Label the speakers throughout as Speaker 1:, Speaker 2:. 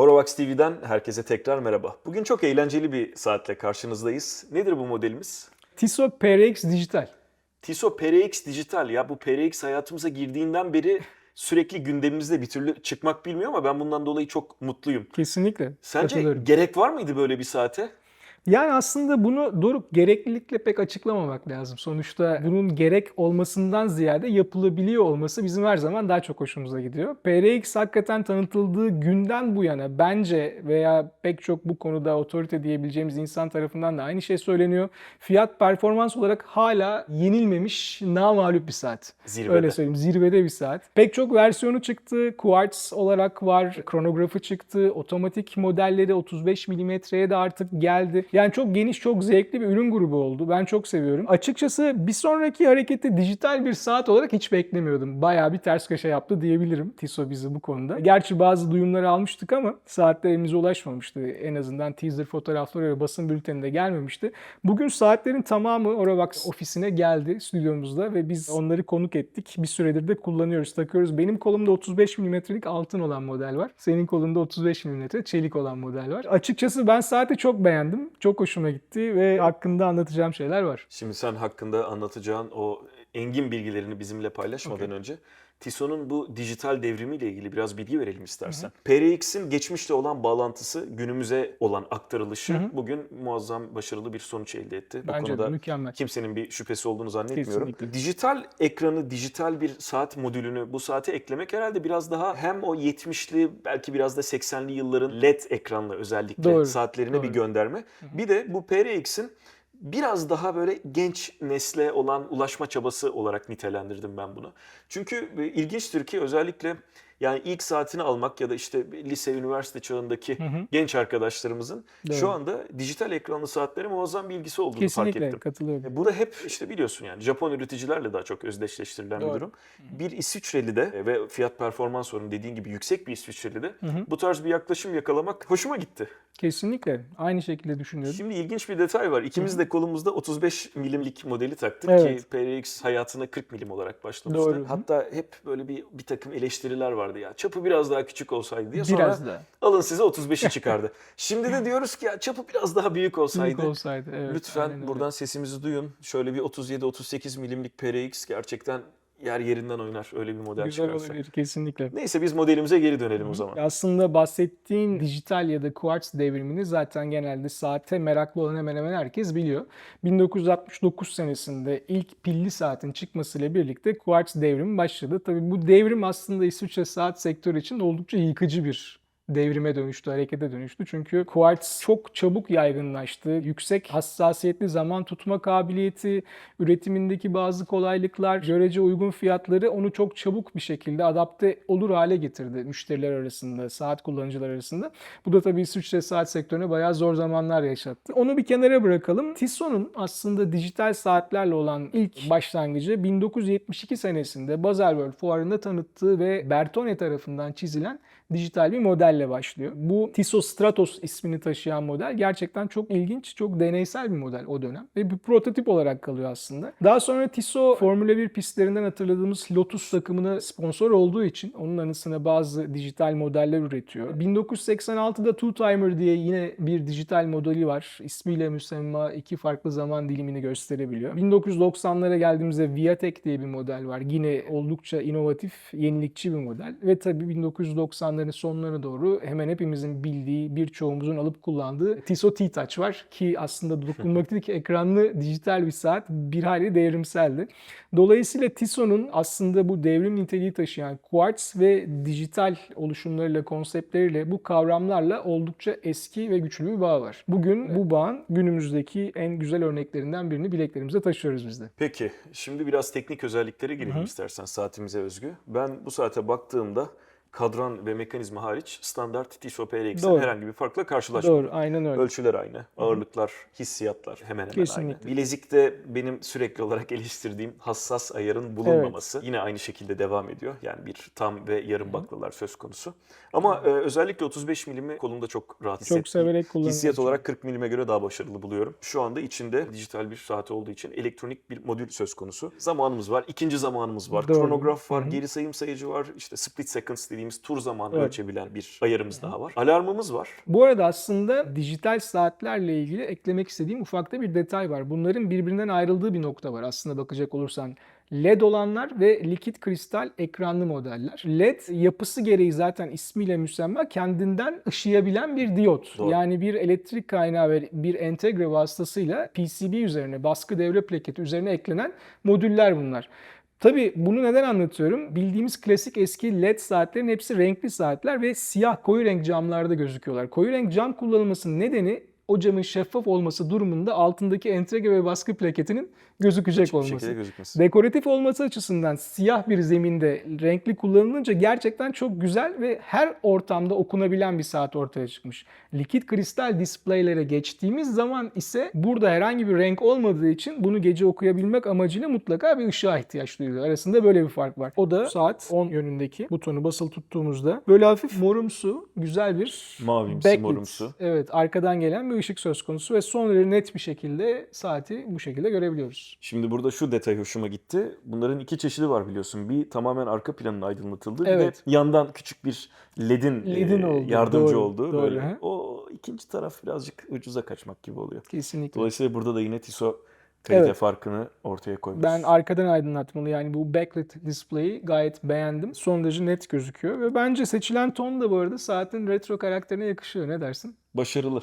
Speaker 1: Horovax TV'den herkese tekrar merhaba. Bugün çok eğlenceli bir saatle karşınızdayız. Nedir bu modelimiz?
Speaker 2: Tissot PRX Dijital.
Speaker 1: Tissot PRX Dijital. Ya bu PRX hayatımıza girdiğinden beri sürekli gündemimizde bir türlü çıkmak bilmiyor ama ben bundan dolayı çok mutluyum.
Speaker 2: Kesinlikle
Speaker 1: Sence
Speaker 2: katılıyorum.
Speaker 1: gerek var mıydı böyle bir saate?
Speaker 2: Yani aslında bunu Doruk gereklilikle pek açıklamamak lazım. Sonuçta bunun gerek olmasından ziyade yapılabiliyor olması bizim her zaman daha çok hoşumuza gidiyor. PRX hakikaten tanıtıldığı günden bu yana bence veya pek çok bu konuda otorite diyebileceğimiz insan tarafından da aynı şey söyleniyor. Fiyat performans olarak hala yenilmemiş namağlup bir saat.
Speaker 1: Zirvede.
Speaker 2: Öyle söyleyeyim, zirvede bir saat. Pek çok versiyonu çıktı. Quartz olarak var, kronografı çıktı. Otomatik modelleri 35 milimetreye de artık geldi. Yani çok geniş, çok zevkli bir ürün grubu oldu. Ben çok seviyorum. Açıkçası bir sonraki hareketi dijital bir saat olarak hiç beklemiyordum. Bayağı bir ters köşe yaptı diyebilirim Tissot bizi bu konuda. Gerçi bazı duyumları almıştık ama saatler elimize ulaşmamıştı. En azından teaser fotoğrafları ve basın bülteninde gelmemişti. Bugün saatlerin tamamı Orovax ofisine geldi stüdyomuzda ve biz onları konuk ettik. Bir süredir de kullanıyoruz, takıyoruz. Benim kolumda 35 milimetrelik altın olan model var. Senin kolunda 35 milimetre çelik olan model var. Açıkçası ben saati çok beğendim. Çok hoşuma gitti ve hakkında anlatacağım şeyler var.
Speaker 1: Şimdi sen hakkında anlatacağın o engin bilgilerini bizimle paylaşmadan önce Tissot'un bu dijital devrimiyle ilgili biraz bilgi verelim istersen. PRX'in geçmişle olan bağlantısı, günümüze olan aktarılışı bugün muazzam başarılı bir sonuç elde etti. Bu
Speaker 2: Bence de
Speaker 1: konuda
Speaker 2: mükemmel.
Speaker 1: kimsenin bir şüphesi olduğunu zannetmiyorum.
Speaker 2: Kesinlikle.
Speaker 1: Dijital ekranı, dijital bir saat modülünü bu saate eklemek herhalde biraz daha hem o 70'li belki biraz da 80'li yılların LED ekranlı özellikle
Speaker 2: Doğru,
Speaker 1: saatlerine
Speaker 2: doğru.
Speaker 1: bir gönderme. Bir de bu PRX'in biraz daha böyle genç nesle olan ulaşma çabası olarak nitelendirdim ben bunu. Çünkü ilginçtir ki özellikle yani ilk saatini almak ya da işte lise, üniversite çağındaki genç arkadaşlarımızın
Speaker 2: Doğru.
Speaker 1: şu anda dijital ekranlı saatlere muazzam bir ilgisi olduğunu fark
Speaker 2: Kesinlikle
Speaker 1: ettim.
Speaker 2: katılıyorum.
Speaker 1: Bu da hep işte biliyorsun yani Japon üreticilerle daha çok özdeşleştirilen bir
Speaker 2: Doğru.
Speaker 1: durum. Bir İsviçreli'de ve fiyat performans oranı dediğin gibi yüksek bir İsviçreli'de bu tarz bir yaklaşım yakalamak hoşuma gitti.
Speaker 2: Kesinlikle. Aynı şekilde düşünüyorum.
Speaker 1: Şimdi ilginç bir detay var. İkimiz de kolumuzda 35 milimlik modeli taktık
Speaker 2: Evet.
Speaker 1: ki PRX hayatına 40 milim olarak başlamıştı.
Speaker 2: Doğru.
Speaker 1: Hatta hep böyle bir takım eleştiriler vardı ya. Çapı biraz daha küçük olsaydı diye. Sonra
Speaker 2: Biraz da.
Speaker 1: alın size 35'i çıkardı. Şimdi de diyoruz ki ya çapı biraz daha büyük olsaydı.
Speaker 2: Büyük olsaydı. Evet,
Speaker 1: Lütfen
Speaker 2: aynen öyle.
Speaker 1: buradan sesimizi duyun. Şöyle bir 37-38 milimlik PRX gerçekten yer yerinden oynar. Öyle bir model
Speaker 2: Güzel
Speaker 1: çıkarsa.
Speaker 2: olabilir kesinlikle.
Speaker 1: Neyse biz modelimize geri dönelim o zaman.
Speaker 2: Aslında bahsettiğin dijital ya da quartz devrimini zaten genelde saate meraklı olan hemen hemen herkes biliyor. 1969 senesinde ilk pilli saatin çıkmasıyla birlikte quartz devrimi başladı. Tabii bu devrim aslında İsviçre saat sektörü için oldukça yıkıcı bir devrime dönüştü, harekete dönüştü. Çünkü quartz çok çabuk yaygınlaştı. Yüksek hassasiyetli zaman tutma kabiliyeti, üretimindeki bazı kolaylıklar, görece uygun fiyatları onu çok çabuk bir şekilde adapte olur hale getirdi müşteriler arasında, saat kullanıcılar arasında. Bu da tabii İsviçre saat sektörüne bayağı zor zamanlar yaşattı. Onu bir kenara bırakalım. Tissot'un aslında dijital saatlerle olan ilk başlangıcı 1972 senesinde Baselworld fuarında tanıttığı ve Bertone tarafından çizilen dijital bir modelle başlıyor. Bu Tissot Stratos ismini taşıyan model gerçekten çok ilginç, çok deneysel bir model o dönem ve bir prototip olarak kalıyor aslında. Daha sonra Tissot Formula 1 pistlerinden hatırladığımız Lotus takımına sponsor olduğu için onun anısına bazı dijital modeller üretiyor. 1986'da Two Timer diye yine bir dijital modeli var. İsmiyle müsemma iki farklı zaman dilimini gösterebiliyor. 1990'lara geldiğimizde Viatek diye bir model var. Yine oldukça inovatif, yenilikçi bir model ve tabii 1990'ların sonlarına doğru hemen hepimizin bildiği, birçoğumuzun alıp kullandığı Tissot T-Touch var ki aslında dokunmatik ekranlı dijital bir saat bir hayli devrimseldi. Dolayısıyla Tissot'un aslında bu devrim niteliği taşıyan quartz ve dijital oluşumlarıyla, konseptleriyle, bu kavramlarla oldukça eski ve güçlü bir bağ var. Bugün bu bağın günümüzdeki en güzel örneklerinden birini bileklerimize taşıyoruz biz de.
Speaker 1: Peki, şimdi biraz teknik özelliklere girelim istersen saatimize özgü. Ben bu saate baktığımda kadran ve mekanizma hariç standart Tissot PRX'ten
Speaker 2: Doğru.
Speaker 1: herhangi bir farkla karşılaşmadım.
Speaker 2: Doğru, aynen öyle.
Speaker 1: Ölçüler aynı, ağırlıklar, hissiyatlar hemen hemen
Speaker 2: Kesinlikle.
Speaker 1: aynı. Bilezikte benim sürekli olarak eleştirdiğim hassas ayarın bulunmaması yine aynı şekilde devam ediyor. Yani bir tam ve yarım baklalar söz konusu. Ama özellikle 35 milimi kolumda çok rahat hissettim.
Speaker 2: Çok severek kullanıyorum.
Speaker 1: Hissiyat olarak 40 milime göre daha başarılı buluyorum. Şu anda içinde dijital bir saat olduğu için elektronik bir modül söz konusu. Zamanımız var, ikinci zamanımız var,
Speaker 2: Doğru.
Speaker 1: kronograf var, geri sayım sayıcı var, işte split seconds dediğimiz istediğimiz tur zamanı
Speaker 2: Evet.
Speaker 1: ölçebilen bir ayarımız daha var. Alarmımız var.
Speaker 2: Bu arada aslında dijital saatlerle ilgili eklemek istediğim ufak da bir detay var. Bunların birbirinden ayrıldığı bir nokta var aslında bakacak olursan. LED olanlar ve likit kristal ekranlı modeller. LED yapısı gereği zaten ismiyle müsemma kendinden ışıyabilen bir diyot.
Speaker 1: Doğru.
Speaker 2: Yani bir elektrik kaynağı ve bir entegre vasıtasıyla PCB üzerine, baskı devre plaketi üzerine eklenen modüller bunlar. Tabii bunu neden anlatıyorum? Bildiğimiz klasik eski LED saatlerin hepsi renkli saatler ve siyah koyu renk camlarda gözüküyorlar. Koyu renk cam kullanılmasının nedeni o camın şeffaf olması durumunda altındaki entegre ve baskı plaketinin gözükecek
Speaker 1: Hiçbir
Speaker 2: olması.
Speaker 1: şekilde gözükmesin.
Speaker 2: Dekoratif olması açısından siyah bir zeminde renkli kullanılınca gerçekten çok güzel ve her ortamda okunabilen bir saat ortaya çıkmış. Likit kristal displaylere geçtiğimiz zaman ise burada herhangi bir renk olmadığı için bunu gece okuyabilmek amacıyla mutlaka bir ışığa ihtiyaç duyuluyor. Arasında böyle bir fark var. O da saat 10 yönündeki butonu basılı tuttuğumuzda böyle hafif morumsu, güzel bir
Speaker 1: Mavimsi,
Speaker 2: backlit.
Speaker 1: morumsu.
Speaker 2: Evet, arkadan gelen bir ışık söz konusu ve son derece net bir şekilde saati bu şekilde görebiliyoruz.
Speaker 1: Şimdi burada şu detay hoşuma gitti. Bunların iki çeşidi var biliyorsun. Bir tamamen arka planın aydınlatıldığı,
Speaker 2: Evet.
Speaker 1: bir de yandan küçük bir LED'in
Speaker 2: olduğu,
Speaker 1: yardımcı
Speaker 2: doğru,
Speaker 1: olduğu.
Speaker 2: doğru,
Speaker 1: Böyle.
Speaker 2: he.
Speaker 1: O ikinci taraf birazcık ucuza kaçmak gibi oluyor.
Speaker 2: Kesinlikle.
Speaker 1: Dolayısıyla burada da yine TISO kalite
Speaker 2: Evet.
Speaker 1: farkını ortaya koymuş.
Speaker 2: Ben arkadan aydınlatmalı yani bu backlit display'i gayet beğendim. Son derece net gözüküyor ve bence seçilen ton da bu arada saatin retro karakterine yakışıyor. Ne dersin?
Speaker 1: Başarılı.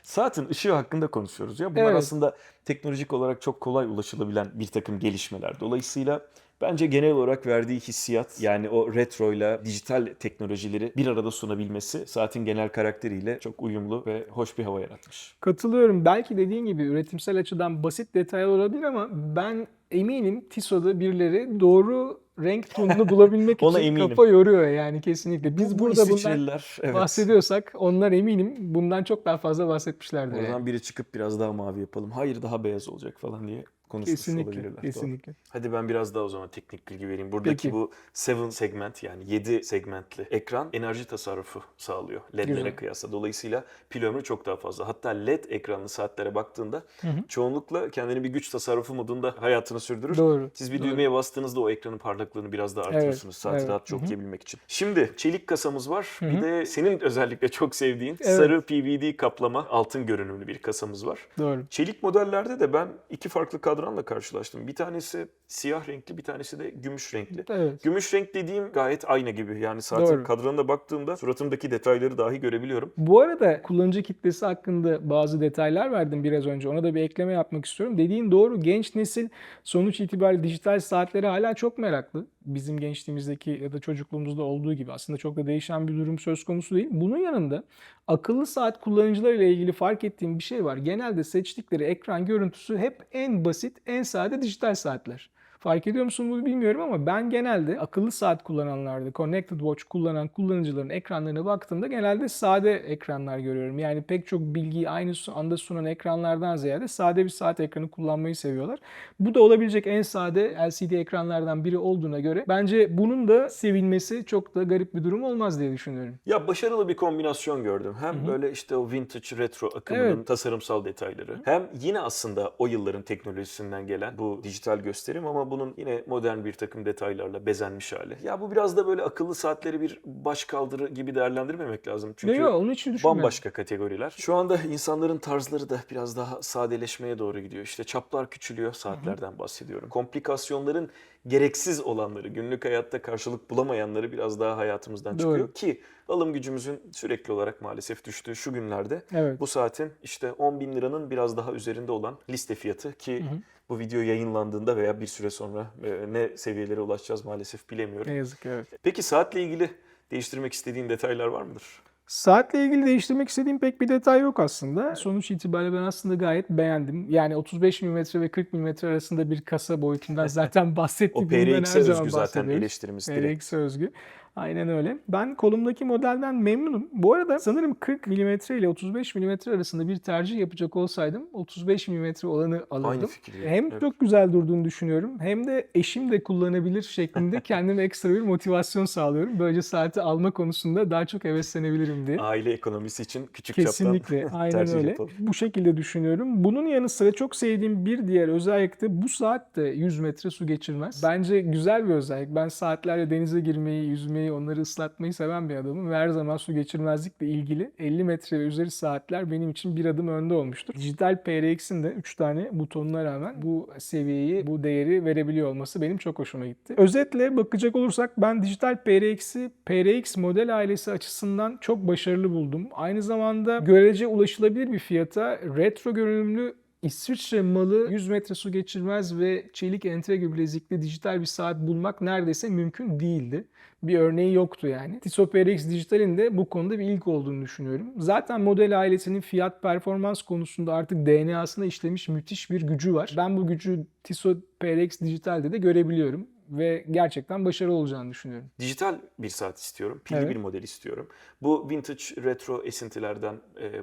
Speaker 1: Saatin ışığı hakkında konuşuyoruz ya. Bunlar
Speaker 2: Evet.
Speaker 1: aslında teknolojik olarak çok kolay ulaşılabilen bir takım gelişmeler. Dolayısıyla bence genel olarak verdiği hissiyat, yani o retroyla dijital teknolojileri bir arada sunabilmesi saatin genel karakteriyle çok uyumlu ve hoş bir hava yaratmış.
Speaker 2: Katılıyorum. Belki dediğin gibi üretimsel açıdan basit detaylar olabilir ama ben eminim TISO'da birileri doğru renk tonunu bulabilmek
Speaker 1: Ona
Speaker 2: için
Speaker 1: eminim.
Speaker 2: kafa yoruyor yani kesinlikle. Biz
Speaker 1: Bu
Speaker 2: burada bundan
Speaker 1: İsviçreliler, evet.
Speaker 2: bahsediyorsak onlar eminim bundan çok daha fazla bahsetmişlerdir.
Speaker 1: Oradan
Speaker 2: Yani.
Speaker 1: biri çıkıp biraz daha mavi yapalım, hayır daha beyaz olacak falan diye konuşmuş
Speaker 2: Kesinlikle,
Speaker 1: olabilirler. Doğru.
Speaker 2: kesinlikle.
Speaker 1: Hadi ben biraz daha o zaman teknik bilgi vereyim. Buradaki
Speaker 2: Peki.
Speaker 1: bu 7 segment, yani 7 segmentli ekran enerji tasarrufu sağlıyor LED'lere
Speaker 2: Güzel.
Speaker 1: kıyasla. Dolayısıyla pil ömrü çok daha fazla. Hatta LED ekranlı saatlere baktığında çoğunlukla kendini bir güç tasarrufu modunda hayatını sürdürür.
Speaker 2: Doğru.
Speaker 1: Siz bir
Speaker 2: doğru.
Speaker 1: düğmeye bastığınızda o ekranın parlaklığını biraz daha artırırsınız saati
Speaker 2: evet.
Speaker 1: rahatça okuyabilmek için. Şimdi çelik kasamız var. Bir de senin özellikle çok sevdiğin
Speaker 2: Evet.
Speaker 1: sarı PVD kaplama altın görünümlü bir kasamız var.
Speaker 2: Doğru.
Speaker 1: Çelik modellerde de ben iki farklı kadranla karşılaştım. Bir tanesi siyah renkli, bir tanesi de gümüş renkli.
Speaker 2: Evet.
Speaker 1: Gümüş renk dediğim gayet ayna gibi. Yani saatin
Speaker 2: Doğru.
Speaker 1: kadranına baktığımda suratımdaki detayları dahi görebiliyorum.
Speaker 2: Bu arada kullanıcı kitlesi hakkında bazı detaylar verdim biraz önce. Ona da bir ekleme yapmak istiyorum. Dediğin doğru. Genç nesil sonuç itibariyle dijital saatlere hala çok meraklı. Bizim gençliğimizdeki ya da çocukluğumuzda olduğu gibi aslında çok da değişen bir durum söz konusu değil. Bunun yanında akıllı saat kullanıcılarıyla ilgili fark ettiğim bir şey var. Genelde seçtikleri ekran görüntüsü hep en basit, en sade dijital saatler. Fark ediyor musun bunu bilmiyorum ama ben genelde akıllı saat kullananlarda, Connected Watch kullanan kullanıcıların ekranlarına baktığımda genelde sade ekranlar görüyorum. Yani pek çok bilgiyi aynı anda sunan ekranlardan ziyade sade bir saat ekranı kullanmayı seviyorlar. Bu da olabilecek en sade LCD ekranlardan biri olduğuna göre bence bunun da sevilmesi çok da garip bir durum olmaz diye düşünüyorum.
Speaker 1: Ya başarılı bir kombinasyon gördüm. Hem böyle işte o vintage retro akımının
Speaker 2: Evet.
Speaker 1: tasarımsal detayları. Hem yine aslında o yılların teknolojisinden gelen bu dijital gösterim ama bunun yine modern bir takım detaylarla bezenmiş hali. Ya bu biraz da böyle akıllı saatleri bir başkaldırı gibi değerlendirmemek lazım. Çünkü
Speaker 2: Yok, onun için düşünmüyorum.
Speaker 1: bambaşka kategoriler. Şu anda insanların tarzları da biraz daha sadeleşmeye doğru gidiyor. İşte çaplar küçülüyor, saatlerden bahsediyorum. Komplikasyonların gereksiz olanları, günlük hayatta karşılık bulamayanları biraz daha hayatımızdan
Speaker 2: Doğru.
Speaker 1: çıkıyor ki alım gücümüzün sürekli olarak maalesef düştüğü şu günlerde
Speaker 2: Evet.
Speaker 1: bu saatin işte 10 bin liranın biraz daha üzerinde olan liste fiyatı ki bu video yayınlandığında veya bir süre sonra ne seviyelere ulaşacağız maalesef bilemiyorum.
Speaker 2: Ne yazık ki evet.
Speaker 1: Peki saatle ilgili değiştirmek istediğin detaylar var mıdır?
Speaker 2: Saatle ilgili değiştirmek istediğim pek bir detay yok aslında. Sonuç itibariyle ben aslında gayet beğendim. Yani 35 mm ve 40 mm arasında bir kasa boyutundan zaten
Speaker 1: O
Speaker 2: bahsettiğimden her
Speaker 1: PRX'e
Speaker 2: zaman
Speaker 1: özgü zaten
Speaker 2: bahsediyoruz.
Speaker 1: eleştirimiz direkt.
Speaker 2: PRX'e özgü. Aynen öyle. Ben kolumdaki modelden memnunum. Bu arada sanırım 40 mm ile 35 mm arasında bir tercih yapacak olsaydım 35 mm olanı alırdım.
Speaker 1: Aynı fikirdeyim.
Speaker 2: Hem
Speaker 1: Evet.
Speaker 2: çok güzel durduğunu düşünüyorum hem de eşim de kullanabilir şeklinde kendime ekstra bir motivasyon sağlıyorum. Böylece saati alma konusunda daha çok heveslenebilirim diye.
Speaker 1: Aile ekonomisi için küçük
Speaker 2: Kesinlikle.
Speaker 1: çaptan
Speaker 2: Aynen
Speaker 1: tercih
Speaker 2: öyle.
Speaker 1: yapalım.
Speaker 2: Bu şekilde düşünüyorum. Bunun yanı sıra çok sevdiğim bir diğer özellik de bu saat de 100 metre su geçirmez. Bence güzel bir özellik. Ben saatlerle denize girmeyi, yüzmeyi yüzmeyi, onları ıslatmayı seven bir adamım ve her zaman su geçirmezlikle ilgili 50 metre ve üzeri saatler benim için bir adım önde olmuştur. Dijital PRX'in de 3 tane butonuna rağmen bu seviyeyi, bu değeri verebiliyor olması benim çok hoşuma gitti. Özetle bakacak olursak ben dijital PRX'i PRX model ailesi açısından çok başarılı buldum. Aynı zamanda görece ulaşılabilir bir fiyata retro görünümlü İsviçre malı 100 metre su geçirmez ve çelik entegre bilezikli dijital bir saat bulmak neredeyse mümkün değildi. Bir örneği yoktu yani. Tissot PRX Dijital'in de bu konuda bir ilk olduğunu düşünüyorum. Zaten model ailesinin fiyat performans konusunda artık DNA'sına işlemiş müthiş bir gücü var. Ben bu gücü Tissot PRX Dijital'de de görebiliyorum ve gerçekten başarılı olacağını düşünüyorum.
Speaker 1: Dijital bir saat istiyorum. Pilli
Speaker 2: Evet.
Speaker 1: bir model istiyorum. Bu vintage retro esintilerden,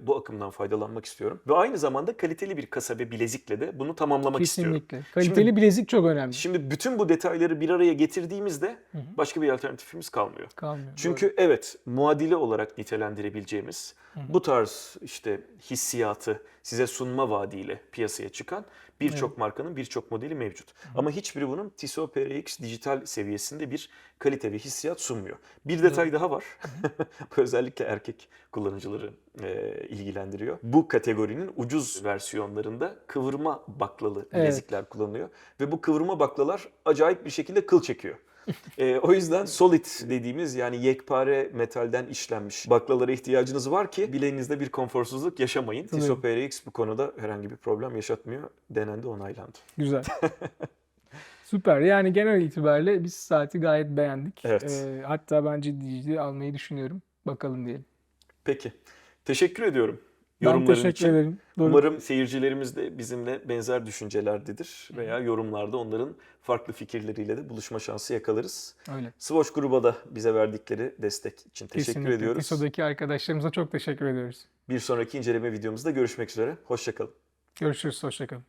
Speaker 1: bu akımdan faydalanmak istiyorum. Ve aynı zamanda kaliteli bir kasa ve bilezikle de bunu tamamlamak istiyorum.
Speaker 2: Kesinlikle. Kaliteli bilezik çok önemli.
Speaker 1: Şimdi bütün bu detayları bir araya getirdiğimizde başka bir alternatifimiz kalmıyor.
Speaker 2: Kalmıyor.
Speaker 1: Çünkü evet, muadili olarak nitelendirebileceğimiz bu tarz işte hissiyatı size sunma vaadiyle piyasaya çıkan birçok markanın birçok modeli mevcut. Ama hiçbiri bunun Tissot PRX dijital seviyesinde bir kalite ve hissiyat sunmuyor. Bir detay daha var. Bu özellikle erkek kullanıcıları ilgilendiriyor. Bu kategorinin ucuz versiyonlarında kıvırma baklalı bilezikler kullanılıyor. Ve bu kıvırma baklalar acayip bir şekilde kıl çekiyor. O yüzden solid dediğimiz yani yekpare metalden işlenmiş baklalara ihtiyacınız var ki bileğinizde bir konforsuzluk yaşamayın.
Speaker 2: Tabii.
Speaker 1: Tissot PRX bu konuda herhangi bir problem yaşatmıyor. Denendi, onaylandı.
Speaker 2: Güzel. Süper. Yani genel itibariyle biz saati gayet beğendik.
Speaker 1: Evet.
Speaker 2: Hatta ben ciddi almayı düşünüyorum. Bakalım diyelim.
Speaker 1: Peki. Teşekkür ediyorum
Speaker 2: Ben
Speaker 1: yorumların
Speaker 2: teşekkür
Speaker 1: için.
Speaker 2: ederim. Doruk.
Speaker 1: Umarım seyircilerimiz de bizimle benzer düşüncelerdedir veya yorumlarda onların farklı fikirleriyle de buluşma şansı yakalarız.
Speaker 2: Öyle.
Speaker 1: Swatch gruba da bize verdikleri destek için teşekkür
Speaker 2: Kesinlikle.
Speaker 1: ediyoruz.
Speaker 2: Tissot'daki arkadaşlarımıza çok teşekkür ediyoruz.
Speaker 1: Bir sonraki inceleme videomuzda görüşmek üzere. Hoşça kalın.
Speaker 2: Görüşürüz. Hoşça kalın.